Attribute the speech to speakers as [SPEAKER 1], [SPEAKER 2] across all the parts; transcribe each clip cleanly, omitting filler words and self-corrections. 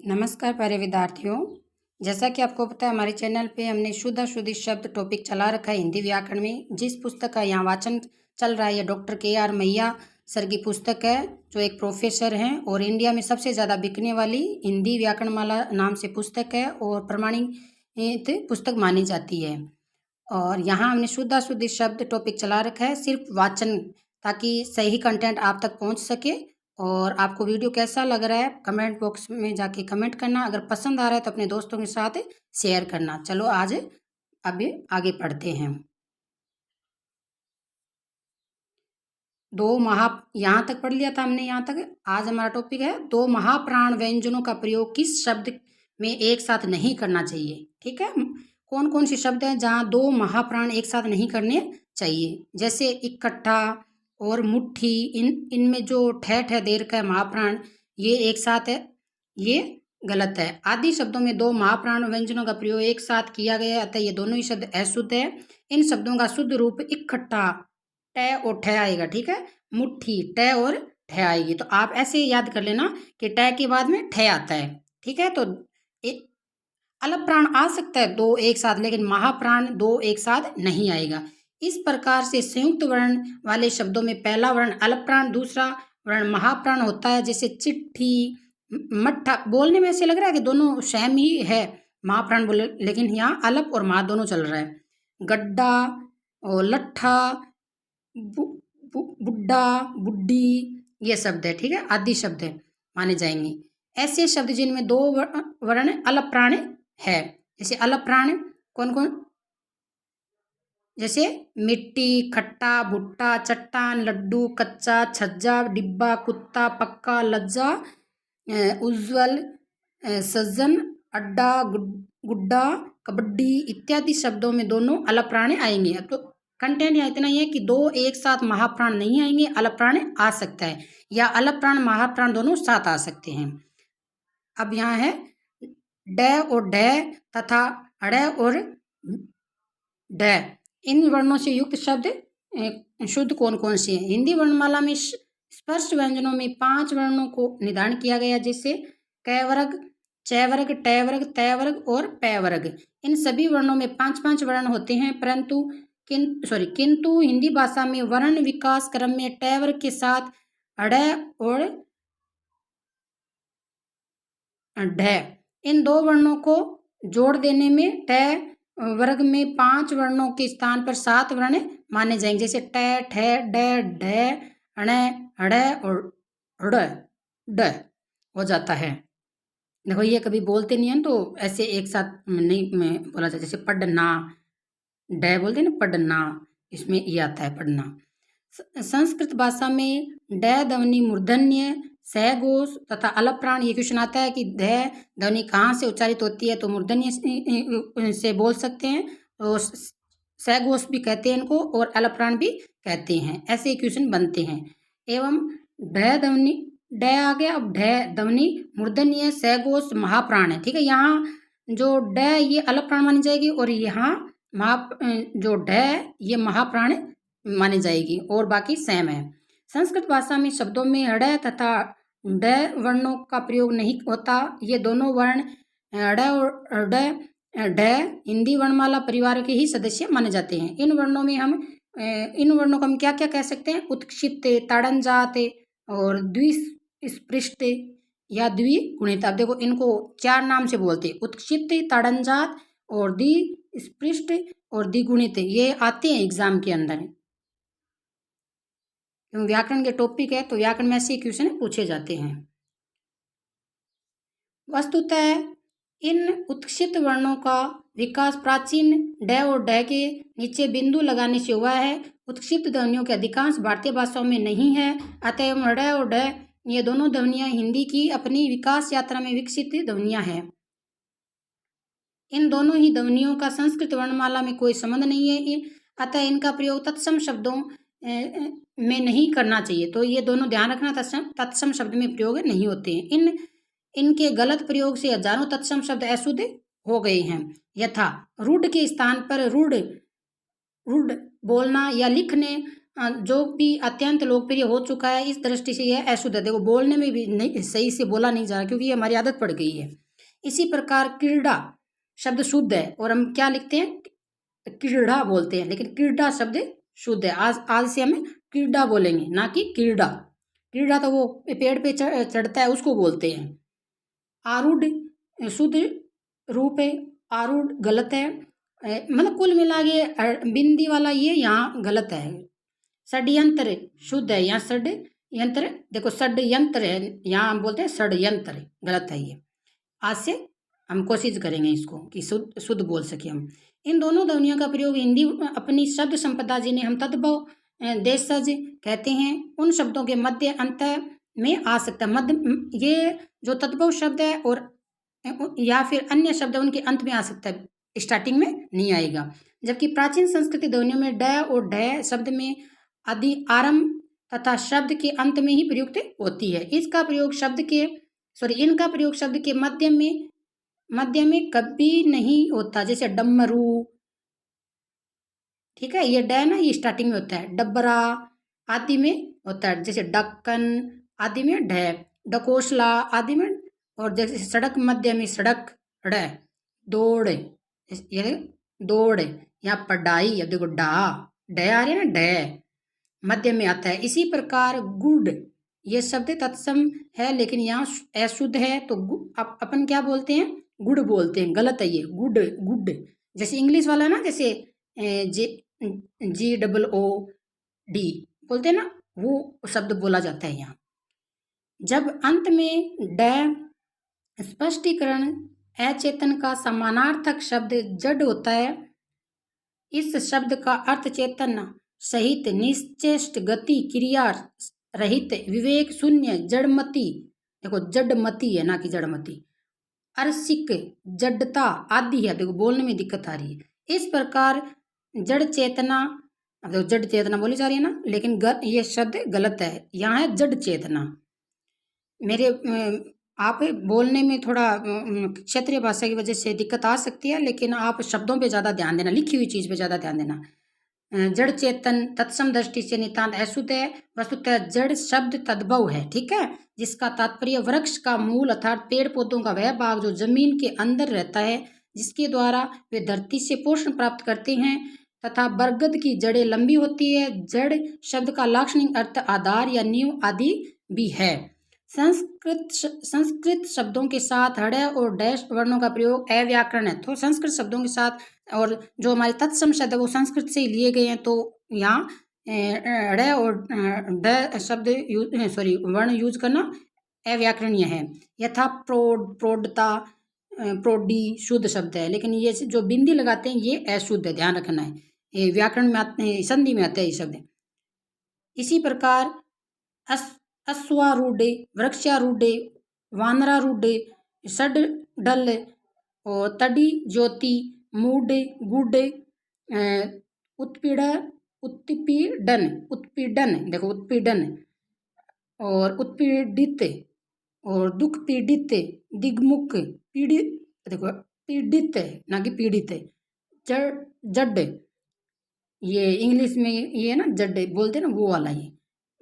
[SPEAKER 1] नमस्कार प्यारे विद्यार्थियों। जैसा कि आपको पता है हमारे चैनल पे हमने शुद्ध अशुद्ध शब्द टॉपिक चला रखा है हिंदी व्याकरण में। जिस पुस्तक का यहाँ वाचन चल रहा है यह डॉक्टर के.आर. मैया सर की पुस्तक है, जो एक प्रोफेसर हैं और इंडिया में सबसे ज़्यादा बिकने वाली हिंदी व्याकरणमाला नाम से पुस्तक है और प्रमाणित पुस्तक मानी जाती है। और यहाँ हमने शुद्ध अशुद्ध शब्द टॉपिक चला रखा है, सिर्फ वाचन, ताकि सही कंटेंट आप तक पहुँच सके। और आपको वीडियो कैसा लग रहा है कमेंट बॉक्स में जाके कमेंट करना। अगर पसंद आ रहा है तो अपने दोस्तों के साथ शेयर करना। चलो आज अभी आगे पढ़ते हैं। यहाँ तक पढ़ लिया था हमने। यहाँ तक आज हमारा टॉपिक है दो महाप्राण व्यंजनों का प्रयोग किस शब्द में एक साथ नहीं करना चाहिए। ठीक है, कौन कौन सी शब्द हैं जहाँ दो महाप्राण एक साथ नहीं करने चाहिए, जैसे इकट्ठा और मुट्ठी। इनमें जो ठेठ है देर का महाप्राण, ये एक साथ है, ये गलत है। आदि शब्दों में दो महाप्राण व्यंजनों का प्रयोग एक साथ किया गया है, अतः ये दोनों ही शब्द अशुद्ध है। इन शब्दों का शुद्ध रूप इकट्ठा ट और ठ आएगा। ठीक है, मुट्ठी ट और ठ आएगी। तो आप ऐसे याद कर लेना कि ट के बाद में ठ आता है। ठीक है, तो अलग प्राण आ सकता है दो एक साथ, लेकिन महाप्राण दो एक साथ नहीं आएगा। इस प्रकार से संयुक्त वर्ण वाले शब्दों में पहला वर्ण अलग प्राण, दूसरा वर्ण महाप्राण होता है। जैसे चिट्ठी, मट्ठा। बोलने में ऐसे लग रहा है कि दोनों सेम ही है, महाप्राण बोले, लेकिन यहाँ अलग और महा दोनों चल रहा है। गड्ढा और लट्ठा, बुड्ढा, बुड्ढी, ये शब्द है। ठीक है, आदि शब्द है माने जाएंगे। ऐसे शब्द जिनमें दो वर्ण अलग प्राण है, जैसे अलग प्राण कौन कौन, जैसे मिट्टी, खट्टा, भुट्टा, चट्टान, लड्डू, कच्चा, छज्जा, डिब्बा, कुत्ता, पक्का, लज्जा, उज्ज्वल, सज्जन, अड्डा, गुड्डा, कबड्डी इत्यादि शब्दों में दोनों अलग प्राण आएंगे। तो कंटेंट यहाँ इतना ही है कि दो एक साथ महाप्राण नहीं आएंगे, अलग प्राण आ सकता है, या अलग प्राण महाप्राण दोनों साथ आ सकते हैं। अब यहाँ है ड और ढ तथा अड़ और ढ, इन वर्णों से युक्त शब्द शुद्ध कौन कौन से हैं। हिंदी वर्णमाला में स्पर्श व्यंजनों में 5 वर्णों को निर्धारण किया गया, जैसे क वर्ग, च वर्ग, ट वर्ग, त वर्ग और प वर्ग। इन सभी वर्णों में 5-5 वर्ण होते हैं, किंतु हिंदी भाषा में वर्ण विकास क्रम में ट वर्ग के साथ अड़ और ढ, इन दो वर्णों को जोड़ देने में ट वर्ग में 5 वर्णों के स्थान पर 7 वर्ण माने जाएंगे, जैसे ट, ठ, ड, ढ, अण, हड़ और ड़, ड हो जाता है। देखो ये कभी बोलते नहीं है तो ऐसे एक साथ नहीं में बोला जाता, जैसे पढ़ना, ड बोलते हैं ना, पढ़ना, इसमें ये आता है पढ़ना। संस्कृत भाषा में ड ध्वनि मूर्धन्य, सहघोष तथा अलग प्राण। ये क्वेश्चन आता है कि ध ध्वनि कहाँ से उच्चारित होती है, तो मूर्धन्य से बोल सकते हैं, तो सहघोष भी कहते हैं इनको और अलग प्राण भी कहते हैं। ऐसे क्वेश्चन बनते हैं। एवं ढ ध्वनि, ड आ गया, अब ढ ध्वनि मूर्धन्य, सहघोष, महाप्राण है। ठीक है, यहाँ जो ड ये अलग प्राण मानी जाएगी और यहाँ जो ढ ये महाप्राण मानी जाएगी और बाकी सेम है। संस्कृत भाषा में शब्दों में ड़ तथा ड वर्णों का प्रयोग नहीं होता। ये दोनों वर्ण ड़ और ढ हिंदी वर्णमाला परिवार के ही सदस्य माने जाते हैं। इन वर्णों को हम क्या क्या कह सकते हैं, उत्क्षिप्त, ताड़नजात और द्विस्पृष्ट या द्विगुणित। अब देखो इनको 4 नाम से बोलते हैं, उत्क्षिप्त, ताड़नजात और द्विस्पृष्ट और द्विगुणित। ये आते हैं एग्जाम के अंदर, व्याकरण के टॉपिक है तो व्याकरण में ऐसे क्वेश्चन पूछे जाते हैं। वस्तुतः इन उत्क्षिप्त वर्णों का विकास प्राचीन ड और ढ के नीचे बिंदु लगाने से हुआ है। उत्क्षिप्त ध्वनियों के अधिकांश भारतीय भाषाओं में नहीं है, अतः ड और ढ ये दोनों ध्वनियां हिंदी की अपनी विकास यात्रा में विकसित ध्वनियां हैं। इन दोनों ही ध्वनियों का संस्कृत वर्णमाला में कोई संबंध नहीं है, अतः इनका प्रयोग तत्सम शब्दों में नहीं करना चाहिए। तो ये दोनों ध्यान रखना, तत्सम शब्द में प्रयोग नहीं होते हैं। इनके गलत प्रयोग से हजारों तत्सम शब्द अशुद्ध हो गए हैं। यथा रूढ़ के स्थान पर रूढ़ बोलना या लिखने, जो भी अत्यंत लोकप्रिय हो चुका है, इस दृष्टि से यह अशुद्ध है। देखो बोलने में भी नहीं सही से बोला नहीं जा रहा, क्योंकि ये हमारी आदत पड़ गई है। इसी प्रकार क्रीड़ा शब्द शुद्ध है, और हम क्या लिखते हैं, क्रीड़ा बोलते हैं, लेकिन क्रीड़ा शब्द शुद्ध है। आज आज से हमें क्रीड़ा बोलेंगे, ना कि क्रीड़ा। क्रीड़ा तो वो पेड़ पे चढ़ता है, उसको बोलते हैं। आरूढ़ शुद्ध रूप है, आरूढ़ गलत है। मतलब कुल मिला के बिंदी वाला ये यहाँ गलत है। षड्यंत्र शुद्ध है, यहाँ षड्यंत्र, देखो षड्यंत्र है, यहाँ हम बोलते हैं षड्यंत्र, गलत है ये। आज से हम कोशिश करेंगे इसको कि शुद्ध शुद्ध बोल सके हम। इन दोनों ध्वनियों का प्रयोग हिंदी अपनी शब्द संपदा जिन्हें हम तद्भव देशज कहते हैं, उन शब्दों के मध्य अंत में आ सकता है। मध्य ये जो तद्भव शब्द है और या फिर अन्य शब्द उनके अंत में आ सकता है, स्टार्टिंग में नहीं आएगा। जबकि प्राचीन संस्कृति ध्वनियों में ड और ढ शब्द में आदि आरंभ तथा शब्द के अंत में ही प्रयुक्त होती है। इसका प्रयोग शब्द के इनका प्रयोग शब्द के मध्य में कभी नहीं होता, जैसे डमरू, ठीक है, ये ड ना, ये स्टार्टिंग में होता है। डबरा आदि में होता है, जैसे डक्कन आदि में ढ, डकोसला आदि में, और जैसे सड़क मध्य में सड़क ड़, दौड़ ये दौड़, यहाँ पढ़ाई, अब देखो डा ड आ रही है ना, ड मध्य में आता है। इसी प्रकार गुड ये शब्द तत्सम है, लेकिन यहाँ अशुद्ध है, तो अपन क्या बोलते हैं, गुड बोलते हैं, गलत है ये, गुड गुड। जैसे इंग्लिश वाला ना, जैसे GOOD बोलते हैं ना, वो शब्द बोला जाता है यहाँ। जब अंत में ड स्पष्टीकरण अचेतन का समानार्थक शब्द जड़ होता है, इस शब्द का अर्थ चेतन सहित निश्चेष्ट गति क्रिया रहित विवेक शून्य जड़मती, देखो जड़मती है ना कि जड़मती, अरसिक जड़ता आदि है। देखो बोलने में दिक्कत आ रही है। इस प्रकार जड़ चेतना, अब देखो जड़ चेतना बोली जा रही है ना, लेकिन ये शब्द गलत है, यहाँ है जड़ चेतना। मेरे आप बोलने में थोड़ा क्षेत्रीय भाषा की वजह से दिक्कत आ सकती है, लेकिन आप शब्दों पे ज़्यादा ध्यान देना, लिखी हुई चीज़ पे ज़्यादा ध्यान देना। जड़ चेतन तत्सम दृष्टि से नितांत अशुद्ध है। वस्तुतः जड़ शब्द तद्भव है, ठीक है, जिसका तात्पर्य वृक्ष का मूल अर्थात पेड़ पौधों का वह भाग जो जमीन के अंदर रहता है, जिसके द्वारा वे धरती से पोषण प्राप्त करते हैं, तथा बरगद की जड़ें लंबी होती है। जड़ शब्द का लाक्षणिक अर्थ आधार या नींव आदि भी है। संस्कृत शब्दों के साथ हड़ और डैश वर्णों का प्रयोग अव्याकरण है। तो संस्कृत शब्दों के साथ, और जो हमारे तत्सम शब्द है वो संस्कृत से ही लिए गए हैं, तो यहाँ ड़ और ड शब्द वर्ण यूज करना अव्याकरणीय है। यथा प्रौढ़ता, प्रौढ़ी शुद्ध शब्द है, लेकिन ये जो बिंदी लगाते हैं ये अशुद्ध है, ध्यान रखना है, ये व्याकरण में आते हैं, संधि में आते हैं ये शब्द। इसी प्रकार अश्वारूढ़, वृक्षारूढ़, वानरारूढ़, षड्डल और तड़ी ज्योति, मूढ़, गुड, उत्पीड़न, देखो उत्पीड़न और उत्पीड़ित और दुख पीड़ित, दिग्मुख, पीड़ित, देखो पीड़ित ना कि पीड़ित, जड, ये इंग्लिश में ये है ना, जड बोलते हैं ना, वो वाला ये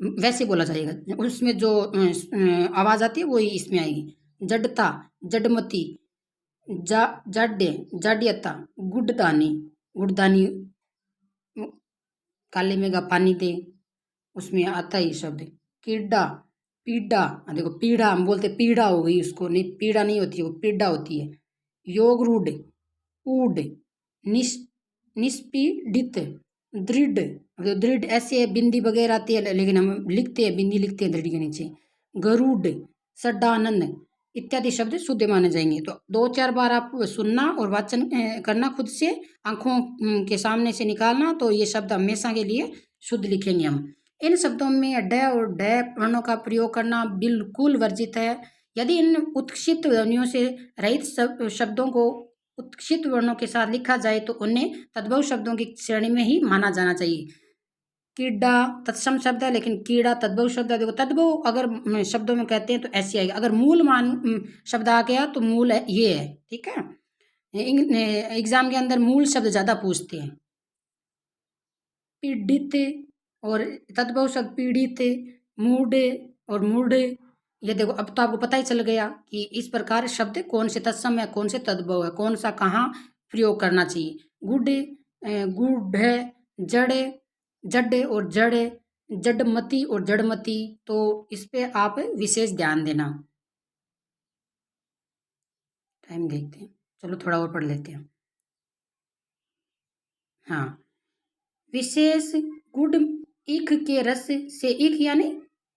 [SPEAKER 1] वैसे बोला जाएगा, उसमें जो आवाज़ आती है वही इसमें आएगी। जडता, जडमती, जाड्य, जाड्यता, गुडदानी, गुडदानी, काले मेघा पानी दे, उसमें आता है ये शब्द। कीड़ा, पीड़ा, देखो पीड़ा हम बोलते पीड़ा हो गई, उसको नहीं, पीड़ा नहीं होती है, वो पीड़ा होती है। योग रूढ़, ऊड, निष्पीड़ित, दृढ़, दृढ़ ऐसे बिंदी वगैरह आती है, लेकिन हम लिखते हैं, बिंदी लिखते हैं दृढ़ के नीचे। गरुड़, सड्डानंद इत्यादि शब्द शुद्ध माने जाएंगे। तो 2-4 बार आप सुनना और वाचन करना खुद से, आंखों के सामने से निकालना, तो ये शब्द हमेशा के लिए शुद्ध लिखेंगे हम। इन शब्दों में ड और ढ वर्णों का प्रयोग करना बिल्कुल वर्जित है। यदि इन उत्क्षिप्त ध्वनियों से रहित शब्दों को उत्क्षिप्त वर्णों के साथ लिखा जाए तो उन्हें तद्भव शब्दों की श्रेणी में ही माना जाना चाहिए। कीड़ा तत्सम शब्द है, लेकिन कीड़ा तद्भव शब्द है। देखो तद्भव अगर शब्दों में कहते हैं तो ऐसे आएगा, अगर मूल शब्द आ गया तो मूल है ये है, ठीक है। एग्जाम के अंदर मूल शब्द ज़्यादा पूछते हैं। पीड़ित, और तद्भव शब्द पीड़ित, मूड और मूड। ये देखो अब तो आपको पता ही चल गया कि इस प्रकार शब्द कौन से तत्सम है, कौन से तद्भव है, कौन सा कहाँ प्रयोग करना चाहिए। गुड, गुड, जड़, जड और जड़, जडमती और जड़मती। तो इस पे आप विशेष ध्यान देना। टाइम देखते हैं, चलो थोड़ा और पढ़ लेते हैं। हाँ, विशेष गुड़ ईख के रस से, ईख यानी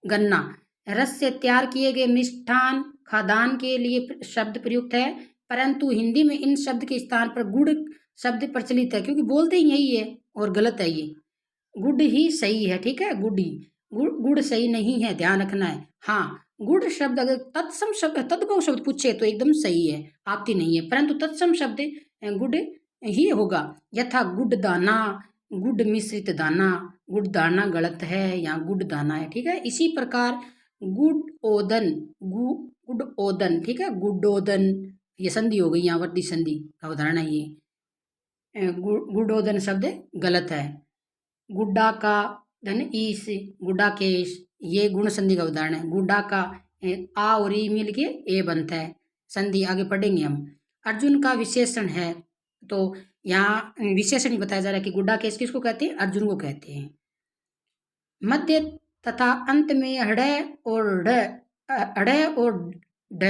[SPEAKER 1] गन्ना, रस से तैयार किए गए मिष्ठान खाद्यान्न के लिए शब्द प्रयुक्त है। परंतु हिंदी में इन शब्द के स्थान पर गुड़ शब्द प्रचलित है, क्योंकि बोलते ही यही है और गलत है ये। गुड़ ही सही है, ठीक है, गुड़ ही, गुड़ सही नहीं है, ध्यान रखना है। हाँ, गुड़ शब्द अगर तत्सम शब्द तद्भव शब्द पूछे तो एकदम सही है, आपत्ति नहीं है, परंतु तत्सम शब्द गुड़ ही होगा। यथा गुड़ दाना, गुड़ मिश्रित दाना, गुड़ दाना गलत है, यहाँ गुड़ दाना है, ठीक है। इसी प्रकार गुड़ ओदन, गुड़ ओदन, ठीक है, गुडोदन, ये संधि हो गई, यहाँ वर्दी संधि का उदाहरण है ये। गुडोदन शब्द गलत है। गुड्डा का धन ईस, गुड्डा केश, ये गुण संधि का उदाहरण है। गुड्डा का आ और ई मिल के ए बनता है, संधि आगे पढ़ेंगे हम। अर्जुन का विशेषण है, तो यहाँ विशेषण ही बताया जा रहा है कि गुड्डा केश किसको कहते हैं, अर्जुन को कहते हैं। मध्य तथा अंत में हृदय और अड़य और ढ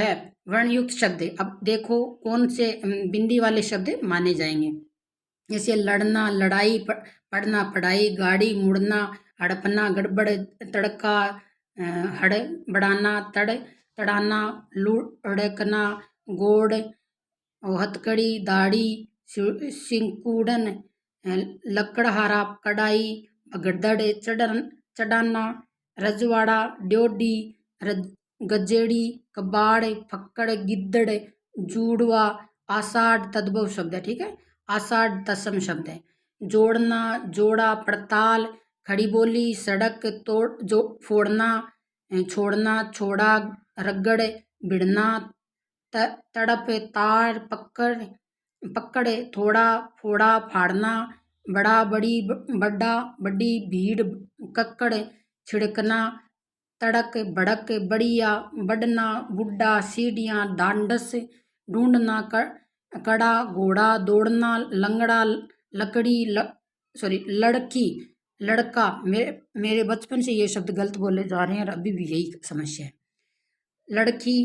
[SPEAKER 1] वर्णयुक्त शब्द। अब देखो कौन से बिंदी वाले शब्द माने जाएंगे। जैसे लड़ना, लड़ाई, पढ़ना, पढ़ाई, गाड़ी, मुड़ना, हड़पना, गड़बड़, तड़का, हड़बड़ाना, तड़ाना, लुढ़कना, गोड़, हथकड़ी, दाढ़ी, सिंकुड़न, लकड़हारा, कड़ाई, गड़दड़, चढ़ाना, रजवाड़ा, ड्योढ़ी, गजेड़ी, कबाड़, फक्कड़, गिद्दड़, जूड़वा, आषाढ़ तद्भव शब्द है, ठीक है, आषाढ़ तत्सम शब्द है। जोड़ना, जोड़ा, पड़ताल, खड़ी बोली, सड़क, तोड़, जो फोड़ना, छोड़ना, छोड़ा, रगड़, भिड़ना, तड़प, तार, पकड़, थोड़ा, फोड़ा, फाड़ना, बड़ा, बड़ी, बड्डा, बड्डी, भीड़, कक्कड़, छिड़कना, तड़क, भड़क, बढ़िया, बढ़ना, बुड्ढा, सीढ़ियाँ, ढांढस, ढूंढना, कड़ा, घोड़ा, दौड़ना, लंगड़ा, लकड़ी, लड़की, लड़का। मेरे बचपन से ये शब्द गलत बोले जा रहे हैं और अभी भी यही समस्या है। लड़की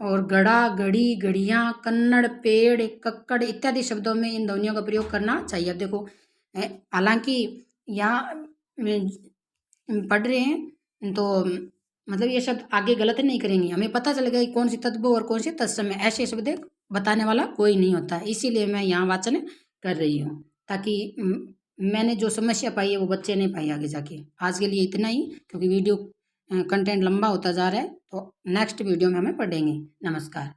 [SPEAKER 1] और गड़ा, गड़ी, गड़ियाँ, कन्नड़, पेड़, कक्कड़ इत्यादि शब्दों में इन ध्वनियों का प्रयोग करना चाहिए। अब देखो, हालांकि यहाँ पढ़ रहे हैं तो मतलब ये शब्द आगे गलत नहीं करेंगे, हमें पता चलेगा कि कौन सी तद्भव और कौन सी तत्सम है। ऐसे शब्द बताने वाला कोई नहीं होता, इसीलिए मैं यहाँ वाचन कर रही हूँ, ताकि मैंने जो समस्या पाई है वो बच्चे नहीं पाई आगे जाके। आज के लिए इतना ही, क्योंकि वीडियो कंटेंट लंबा होता जा रहा है, तो नेक्स्ट वीडियो में हमें पढ़ेंगे। नमस्कार।